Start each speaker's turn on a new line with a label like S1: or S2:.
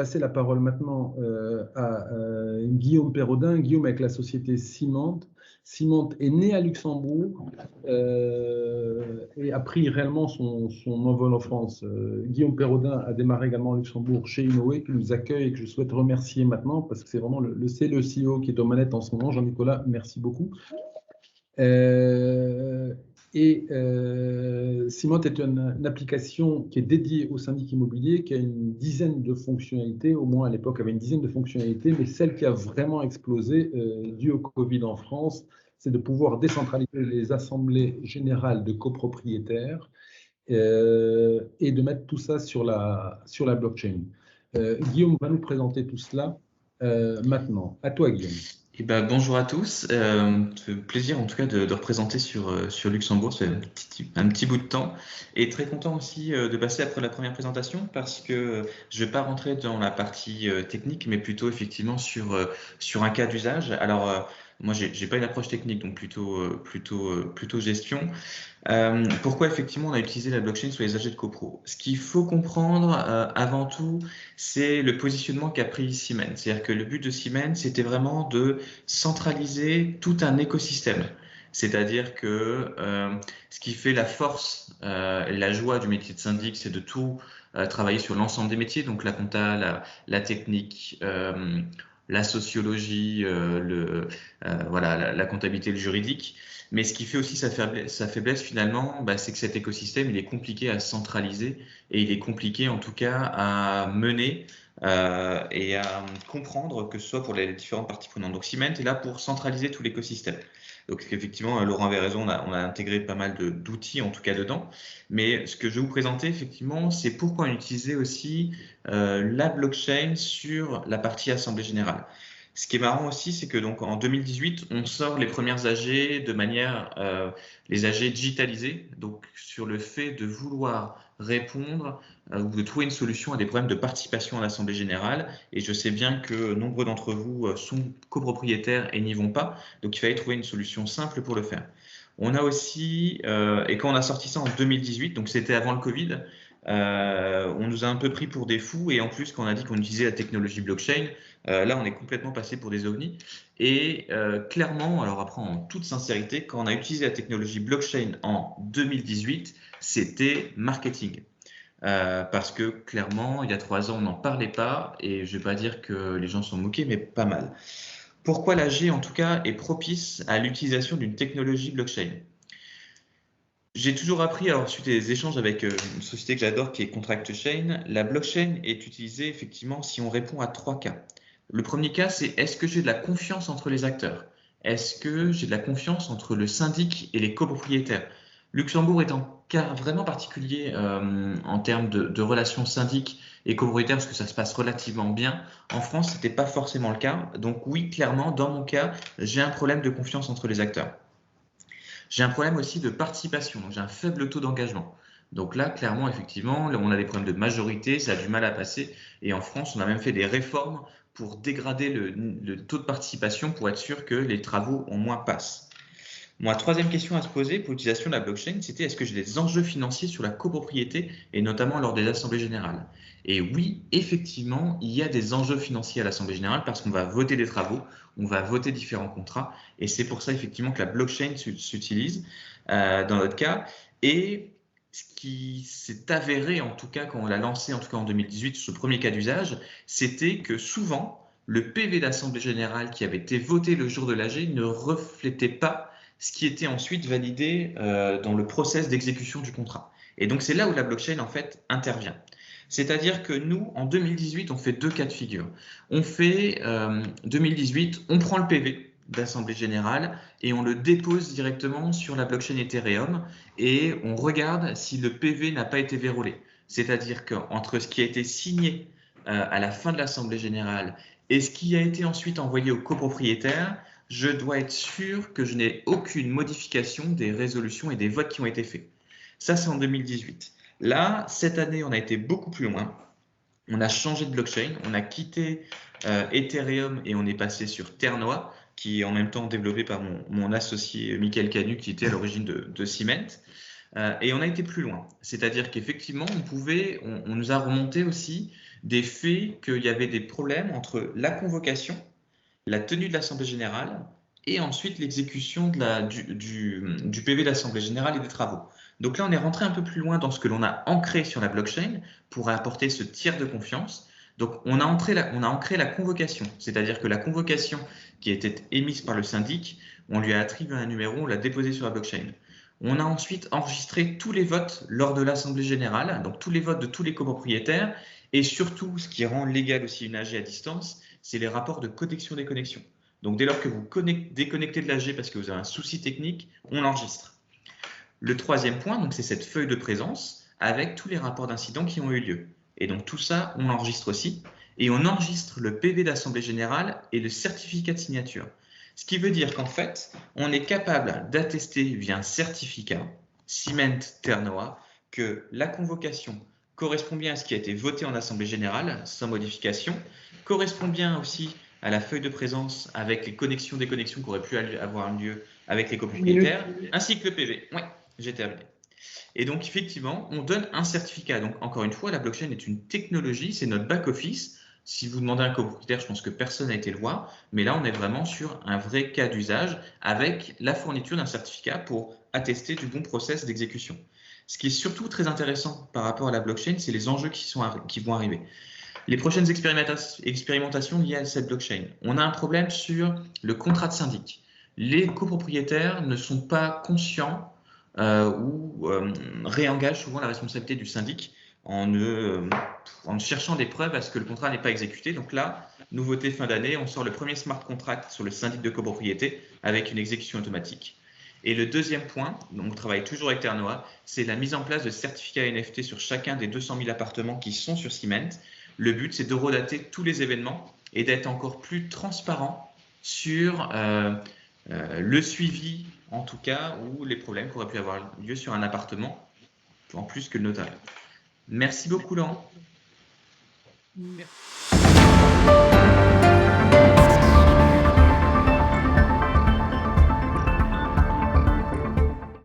S1: passer la parole maintenant à Guillaume Perrodin. Guillaume avec la société Ciment. Ciment est né à Luxembourg et a pris réellement son envol en France. Guillaume Perrodin a démarré également à Luxembourg chez Innoé, qui nous accueille et que je souhaite remercier maintenant parce que c'est vraiment le CEO qui est aux manettes en ce moment. Jean-Nicolas, merci beaucoup. Ciment est une application qui est dédiée au syndic immobilier, qui a une dizaine de fonctionnalités, au moins à l'époque avait une dizaine de fonctionnalités, mais celle qui a vraiment explosé due au Covid en France, c'est de pouvoir décentraliser les assemblées générales de copropriétaires et de mettre tout ça sur la blockchain. Guillaume va nous présenter tout cela maintenant. À toi, Guillaume.
S2: Eh ben, bonjour à tous, plaisir en tout cas de représenter sur Luxembourg, ça fait un petit bout de temps et très content aussi de passer après la première présentation parce que je ne vais pas rentrer dans la partie technique mais plutôt effectivement sur un cas d'usage. Alors moi j'ai pas une approche technique donc plutôt gestion. Pourquoi effectivement on a utilisé la blockchain sur les AG de copro? Ce qu'il faut comprendre avant tout, c'est le positionnement qu'a pris Siemens. C'est-à-dire que le but de Siemens, c'était vraiment de centraliser tout un écosystème. C'est-à-dire que ce qui fait la force, la joie du métier de syndic, c'est de tout travailler sur l'ensemble des métiers, donc la compta, la technique, la sociologie, voilà, la comptabilité, le juridique. Mais ce qui fait aussi sa faiblesse finalement, c'est que cet écosystème, il est compliqué à centraliser et il est compliqué en tout cas à mener et à comprendre, que ce soit pour les différentes parties prenantes. Donc Siemens est là pour centraliser tout l'écosystème. Donc effectivement, Laurent avait raison, on a intégré pas mal d'outils en tout cas dedans. Mais ce que je vais vous présenter effectivement, c'est pourquoi on utilisait aussi la blockchain sur la partie Assemblée Générale. Ce qui est marrant aussi, c'est que donc en 2018, on sort les premières AG de manière, les AG digitalisées, donc sur le fait de vouloir répondre ou de trouver une solution à des problèmes de participation à l'Assemblée Générale. Et je sais bien que nombreux d'entre vous sont copropriétaires et n'y vont pas, donc il fallait trouver une solution simple pour le faire. On a aussi, et quand on a sorti ça en 2018, donc c'était avant le Covid, on nous a un peu pris pour des fous et en plus quand on a dit qu'on utilisait la technologie blockchain, là on est complètement passé pour des ovnis et clairement, alors après en toute sincérité, quand on a utilisé la technologie blockchain en 2018, c'était marketing. Parce que clairement, il y a 3 ans, on n'en parlait pas et je ne vais pas dire que les gens sont moqués, mais pas mal. Pourquoi l'AG en tout cas est propice à l'utilisation d'une technologie blockchain? J'ai toujours appris, alors suite à des échanges avec une société que j'adore qui est Contract Chain, la blockchain est utilisée effectivement si on répond à 3 cas. Le premier cas, c'est est-ce que j'ai de la confiance entre les acteurs? Est-ce que j'ai de la confiance entre le syndic et les copropriétaires? Luxembourg est un cas vraiment particulier en termes de relations syndic et copropriétaires parce que ça se passe relativement bien. En France, ce n'était pas forcément le cas. Donc oui, clairement, dans mon cas, j'ai un problème de confiance entre les acteurs. J'ai un problème aussi de participation, donc j'ai un faible taux d'engagement. Donc là, clairement, effectivement, on a des problèmes de majorité, ça a du mal à passer. Et en France, on a même fait des réformes pour dégrader le taux de participation pour être sûr que les travaux au moins passent. Moi, troisième question à se poser pour l'utilisation de la blockchain, c'était est-ce que j'ai des enjeux financiers sur la copropriété et notamment lors des assemblées générales? Et oui, effectivement, il y a des enjeux financiers à l'assemblée générale parce qu'on va voter des travaux, on va voter différents contrats et c'est pour ça effectivement que la blockchain s'utilise dans notre cas. Et ce qui s'est avéré en tout cas quand on l'a lancé en tout cas en 2018, ce premier cas d'usage, c'était que souvent le PV d'assemblée générale qui avait été voté le jour de l'AG ne reflétait pas ce qui était ensuite validé dans le process d'exécution du contrat. Et donc, c'est là où la blockchain, en fait, intervient. C'est-à-dire que nous, en 2018, on fait 2 cas de figure. On fait 2018, on prend le PV d'Assemblée Générale et on le dépose directement sur la blockchain Ethereum et on regarde si le PV n'a pas été vérolé. C'est-à-dire qu'entre ce qui a été signé à la fin de l'Assemblée Générale et ce qui a été ensuite envoyé aux copropriétaires, je dois être sûr que je n'ai aucune modification des résolutions et des votes qui ont été faits. Ça, c'est en 2018. Là, cette année, on a été beaucoup plus loin. On a changé de blockchain, on a quitté Ethereum et on est passé sur Ternoa, qui est en même temps développé par mon associé Michael Canu, qui était à l'origine de Ciment. Et on a été plus loin. C'est-à-dire qu'effectivement, on nous a remonté aussi des faits qu'il y avait des problèmes entre la convocation, la tenue de l'Assemblée générale et ensuite l'exécution du PV d'Assemblée générale et des travaux. Donc là, on est rentré un peu plus loin dans ce que l'on a ancré sur la blockchain pour apporter ce tiers de confiance. Donc, on a ancré la convocation, c'est-à-dire que la convocation qui était émise par le syndic, on lui a attribué un numéro, on l'a déposé sur la blockchain. On a ensuite enregistré tous les votes lors de l'Assemblée générale, donc tous les votes de tous les copropriétaires, et surtout, ce qui rend légal aussi une AG à distance, c'est les rapports de connexion déconnexion. Donc, dès lors que vous déconnectez de l'AG parce que vous avez un souci technique, on l'enregistre. Le troisième point, donc, c'est cette feuille de présence avec tous les rapports d'incidents qui ont eu lieu. Et donc, tout ça, on l'enregistre aussi. Et on enregistre le PV d'Assemblée générale et le certificat de signature. Ce qui veut dire qu'en fait, on est capable d'attester via un certificat, Ciment Ternoa, que la convocation correspond bien à ce qui a été voté en Assemblée générale, sans modification, correspond bien aussi à la feuille de présence avec les connexions, déconnexions qui auraient pu avoir lieu avec les copropriétaires, ainsi que le PV. Ouais, j'ai terminé. Et donc, effectivement, on donne un certificat. Donc, encore une fois, la blockchain est une technologie, c'est notre back-office. Si vous demandez à un copropriétaire, je pense que personne n'a été le voir, mais là, on est vraiment sur un vrai cas d'usage avec la fourniture d'un certificat pour attester du bon process d'exécution. Ce qui est surtout très intéressant par rapport à la blockchain, c'est les enjeux qui vont arriver. Les prochaines expérimentations liées à cette blockchain. On a un problème sur le contrat de syndic. Les copropriétaires ne sont pas conscients ou réengagent souvent la responsabilité du syndic en cherchant des preuves à ce que le contrat n'est pas exécuté. Donc là, nouveauté fin d'année, on sort le premier smart contract sur le syndic de copropriété avec une exécution automatique. Et le deuxième point, donc on travaille toujours avec Ternoa, c'est la mise en place de certificats NFT sur chacun des 200 000 appartements qui sont sur Ciment. Le but, c'est de redater tous les événements et d'être encore plus transparent sur le suivi, en tout cas, ou les problèmes qui auraient pu avoir lieu sur un appartement, en plus que le notariat. Merci beaucoup, Laurent.
S1: Merci.